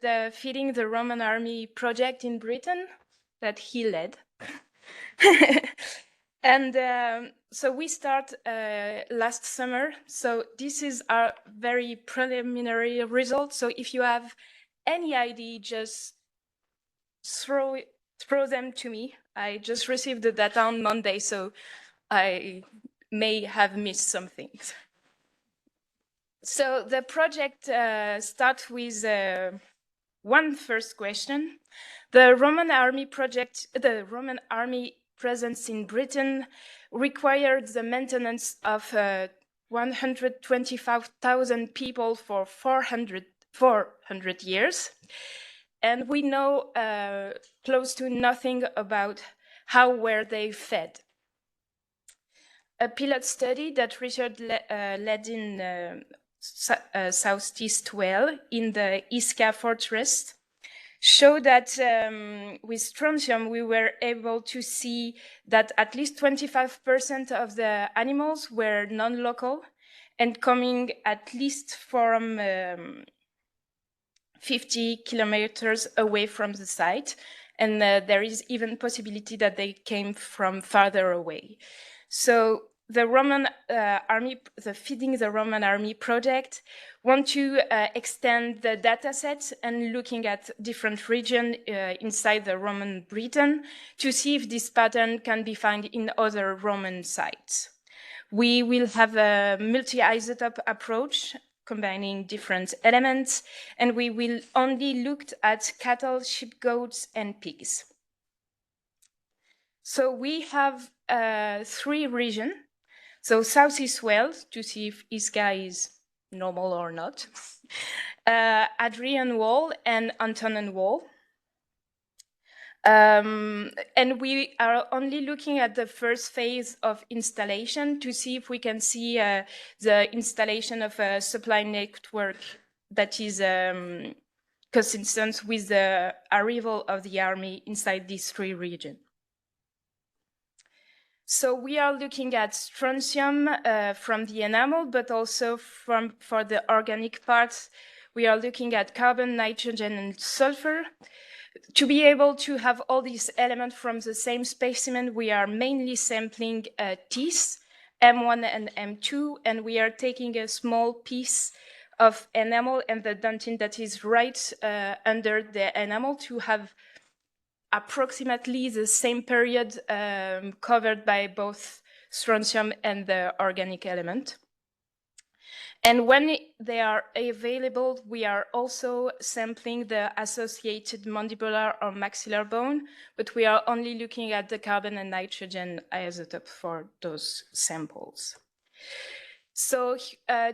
the Feeding the Roman Army project in Britain that he led. And so we start last summer. So this is our very preliminary results. So if you have any idea, just throw them to me. I just received the data on Monday, so I may have missed some things. So the project starts with one first question. The Roman Army project, the Roman Army presence in Britain required the maintenance of 125,000 people for 400 years. And we know close to nothing about how were they fed. A pilot study that Richard led in southeast Wale in the SIZWG-ICAZ fortress showed that with strontium, we were able to see that at least 25% of the animals were non-local and coming at least from 50 kilometers away from the site. And there is even possibility that they came from farther away. So the Roman Army, the Feeding the Roman Army project, want to extend the data set and looking at different regions inside the Roman Britain to see if this pattern can be found in other Roman sites. We will have a multi-isotope approach combining different elements, and we will only look at cattle, sheep, goats, and pigs. So we have 3 regions. So Southeast Wales, to see if SIZWG is normal or not, Adrian Wall and Antonen Wall. And we are only looking at the first phase of installation to see if we can see the installation of a supply network that is consistent with the arrival of the army inside these 3 regions. So we are looking at strontium from the enamel, but also for the organic parts, we are looking at carbon, nitrogen, and sulfur. To be able to have all these elements from the same specimen, we are mainly sampling teeth, M1 and M2, and we are taking a small piece of enamel and the dentin that is right under the enamel to have approximately the same period covered by both strontium and the organic element. And when they are available, we are also sampling the associated mandibular or maxillar bone, but we are only looking at the carbon and nitrogen isotope for those samples. So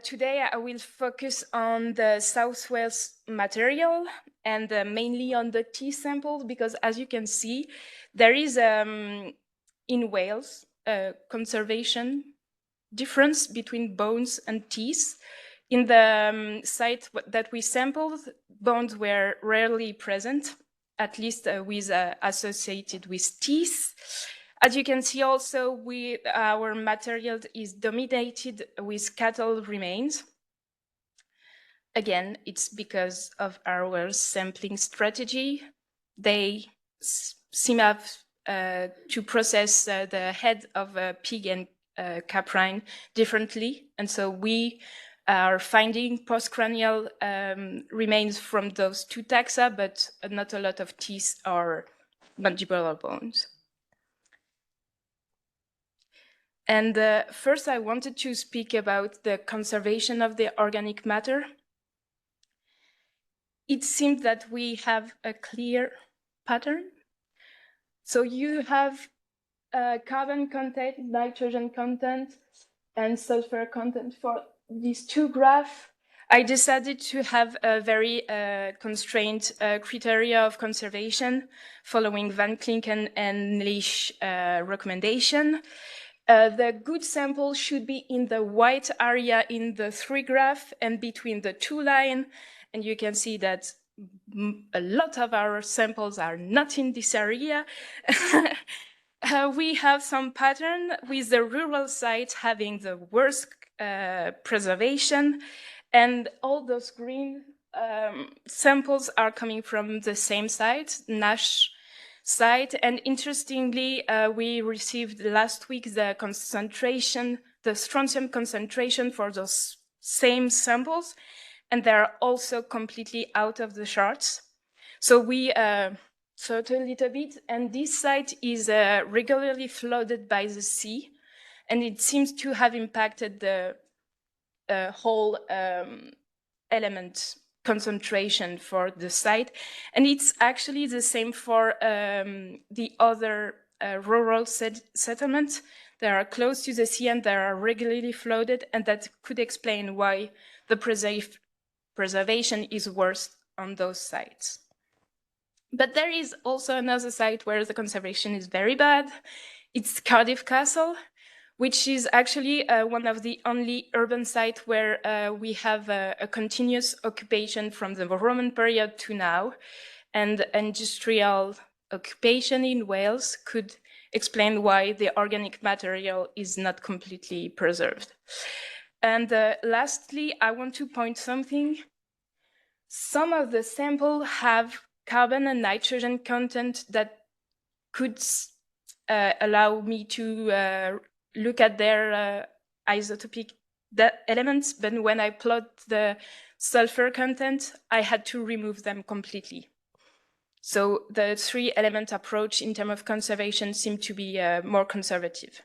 today I will focus on the South Wales material and mainly on the teeth samples, because as you can see, there is in Wales a conservation difference between bones and teeth. In the site that we sampled, bones were rarely present, at least associated with teeth. As you can see also, our material is dominated with cattle remains. Again, it's because of our sampling strategy. They seem to process the head of a pig and caprine differently. And so we are finding postcranial remains from those 2 taxa, but not a lot of teeth or mandibular bones. And first, I wanted to speak about the conservation of the organic matter. It seems that we have a clear pattern. So you have carbon content, nitrogen content, and sulfur content for these 2 graphs. I decided to have a very constrained criteria of conservation following Van Klinken and Leach recommendation. The good sample should be in the white area in the 3 graph and between the 2 lines. And you can see that a lot of our samples are not in this area. We have some pattern with the rural sites having the worst preservation, and all those green samples are coming from the same site, Nash site. And interestingly, we received last week the concentration, the strontium concentration for those same samples, and they're also completely out of the charts. So we thought a little bit, and this site is regularly flooded by the sea, and it seems to have impacted the whole element concentration for the site. And it's actually the same for the other rural settlements that are close to the sea and that are regularly flooded, and that could explain why the preservation is worse on those sites. But there is also another site where the conservation is very bad. It's Cardiff Castle, which is actually one of the only urban sites where we have a continuous occupation from the Roman period to now. And industrial occupation in Wales could explain why the organic material is not completely preserved. And lastly, I want to point something. Some of the samples have carbon and nitrogen content that could allow me to look at their isotopic elements, but when I plot the sulfur content, I had to remove them completely. So the 3-element approach in terms of conservation seemed to be more conservative.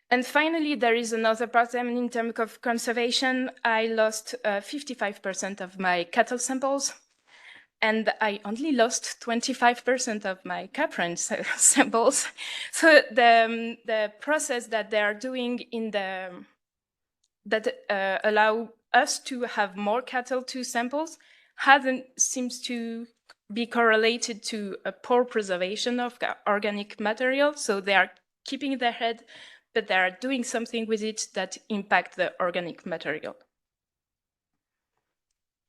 And finally, there is another problem in terms of conservation. I lost 55% of my cattle samples, and I only lost 25% of my caprine samples. So the process that they are doing in that allow us to have more cattle to samples seems to be correlated to a poor preservation of organic material. So they are keeping their head, but they are doing something with it that impact the organic material.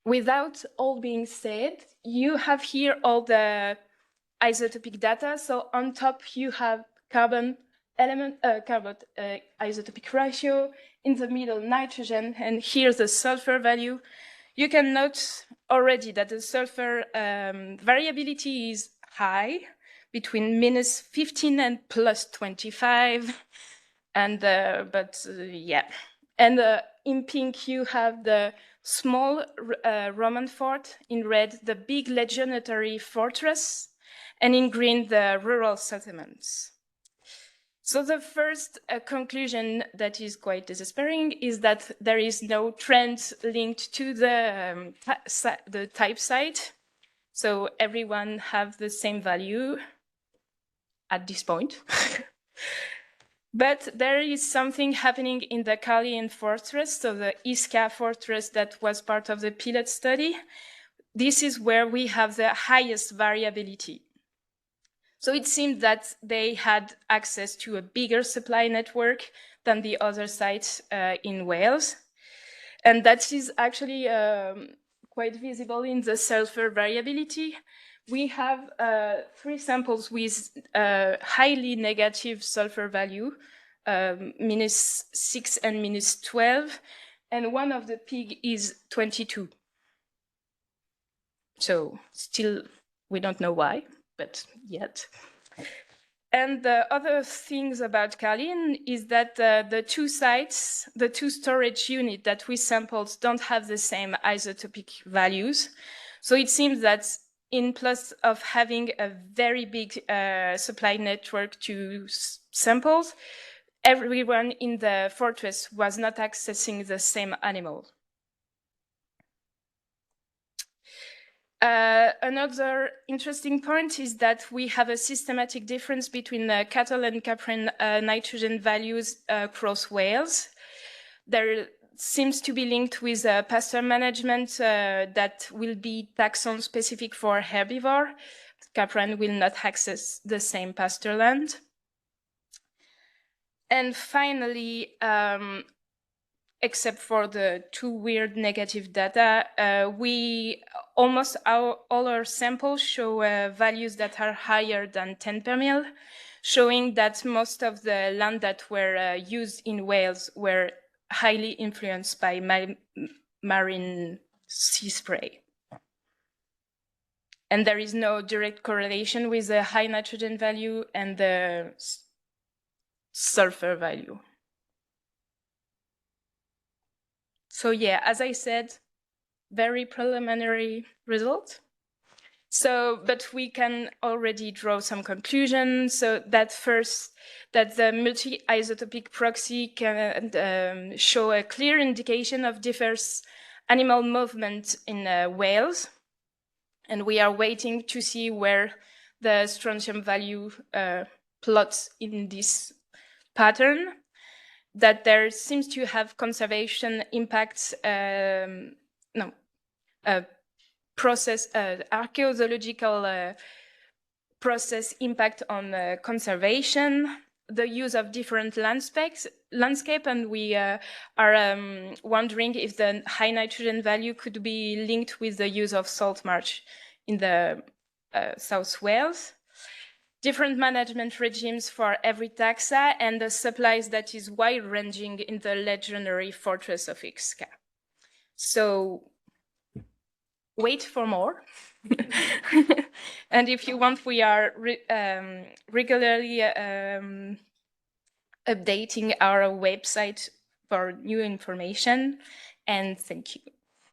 Without all being said, you have here all the isotopic data. So on top, you have carbon isotopic ratio, in the middle, nitrogen, and here's the sulfur value. You can note already that the sulfur variability is high, between -15 and +25. And yeah, and in pink you have the small Roman fort, in red the big legionary fortress, and in green the rural settlements. So the first conclusion that is quite despairing is that there is no trend linked to the type site. So everyone have the same value at this point. But there is something happening in the Carlian fortress, so the SIZWG-ICAZ fortress that was part of the pilot study. This is where we have the highest variability. So it seemed that they had access to a bigger supply network than the other sites in Wales. And that is actually quite visible in the sulfur variability. We have 3 samples with highly negative sulfur value, -6 and -12, and one of the pig is 22. So still, we don't know why, but yet. And the other things about Carlin is that the 2 sites, the 2 storage units that we sampled don't have the same isotopic values. So it seems that in plus of having a very big supply network to samples, everyone in the fortress was not accessing the same animal. Another interesting point is that we have a systematic difference between cattle and caprine nitrogen values across Wales. There seems to be linked with pasture management that will be taxon specific for herbivore. Caprine will not access the same pasture land. And finally, except for the 2 weird negative data, all our samples show values that are higher than 10 per mil, showing that most of the land that were used in Wales were highly influenced by marine sea spray. And there is no direct correlation with the high nitrogen value and the sulfur value. So yeah, as I said, very preliminary result. So, but we can already draw some conclusions. So that first, that the multi-isotopic proxy can show a clear indication of diverse animal movement in whales. And we are waiting to see where the strontium value plots in this pattern. That there seems to have conservation impacts, process, archaeological process impact on conservation, the use of different landscape, and we are wondering if the high nitrogen value could be linked with the use of salt marsh in the South Wales. Different management regimes for every taxa, and the supplies that is wide-ranging in the legendary fortress of Ixca. So wait for more. And if you want, we are regularly updating our website for new information. And thank you.